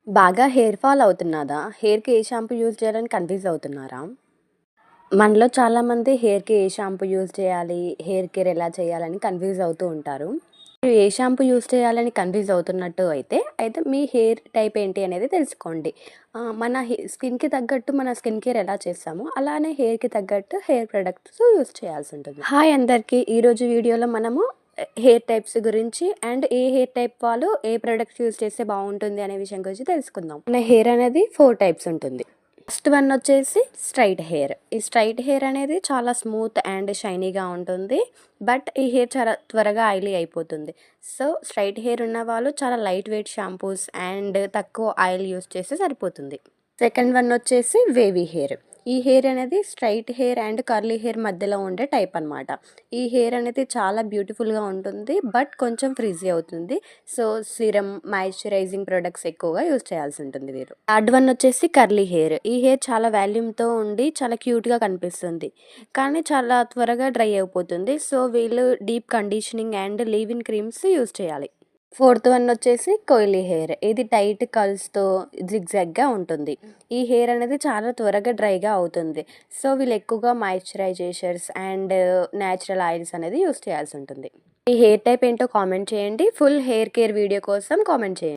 బాగా hair fall అవుతున్నదా? హెయిర్‌కి ఏ షాంపూ యూజ్ చేయాలని కన్‌ఫ్యూజ్ అవుతున్నారా? మనలో చాలామంది హెయిర్‌కి ఏ షాంపూ యూజ్ చేయాలి? హెయిర్ కేర్ ఎలా చేయాలని కన్‌ఫ్యూజ్ అవుతూ ఉంటారు. మీరు ఏ షాంపూ యూజ్ చేయాలని కన్‌ఫ్యూజ్ అవుతున్నట్టు అయితే మీ హెయిర్ టైప్ ఏంటి అనేది తెలుసుకోండి. మన స్కిన్‌కి తగ్గట్టు మన స్కిన్ కేర్ ఎలా చేస్తామో అలానే హెయిర్‌కి తగ్గట్టు హెయిర్ ప్రొడక్ట్స్ యూజ్ చేయాల్సి ఉంటుంది. హాయ్ అందరికీ! ఈరోజు వీడియోలో మనము హెయిర్ టైప్స్ గురించి అండ్ ఏ హెయిర్ టైప్ వాళ్ళు ఏ ప్రొడక్ట్స్ యూజ్ చేస్తే బాగుంటుంది అనే విషయం గురించి తెలుసుకుందాం. మన హెయిర్ అనేది 4 టైప్స్ ఉంటుంది. ఫస్ట్ వన్ వచ్చేసి స్ట్రైట్ హెయిర్. ఈ స్ట్రైట్ హెయిర్ అనేది చాలా స్మూత్ అండ్ షైనీగా ఉంటుంది. బట్ ఈ హెయిర్ చాలా త్వరగా ఆయిలీ అయిపోతుంది. సో స్ట్రైట్ హెయిర్ ఉన్న వాళ్ళు చాలా లైట్ వెయిట్ షాంపూస్ అండ్ తక్కువ ఆయిల్ యూస్ చేస్తే సరిపోతుంది. సెకండ్ వన్ వచ్చేసి వేవీ హెయిర్. ఈ హెయిర్ అనేది straight hair and curly hair మధ్యలో ఉండే టైప్ అనమాట. ఈ హెయిర్ అనేది చాలా బ్యూటిఫుల్గా ఉంటుంది. బట్ కొంచెం ఫ్రిజీ అవుతుంది. సో సిరమ్, మాయిశ్చరైజింగ్ ప్రొడక్ట్స్ ఎక్కువగా యూజ్ చేయాల్సి ఉంటుంది వీరు. థర్డ్ వన్ వచ్చేసి కర్లీ హెయిర్. ఈ హెయిర్ చాలా వాల్యూమ్తో ఉండి చాలా క్యూట్గా కనిపిస్తుంది. కానీ చాలా త్వరగా డ్రై అయిపోతుంది. సో వీళ్ళు deep conditioning and leave in creams use చేయాలి. ఫోర్త్ వన్ వచ్చేసి కోయిలీ హెయిర్. ఇది టైట్ కర్ల్స్‌తో జిగ్‌జాగ్‌గా ఉంటుంది. ఈ హెయిర్ అనేది చాలా త్వరగా డ్రైగా అవుతుంది. సో వీళ్ళు ఎక్కువగా మాయిశ్చరైజేషన్స్ అండ్ నేచురల్ ఆయిల్స్ అనేది యూజ్ చేయాల్సి ఉంటుంది. ఈ హెయిర్ టైప్ ఏంటో కామెంట్ చేయండి. ఫుల్ హెయిర్ కేర్ వీడియో కోసం కామెంట్ చేయండి.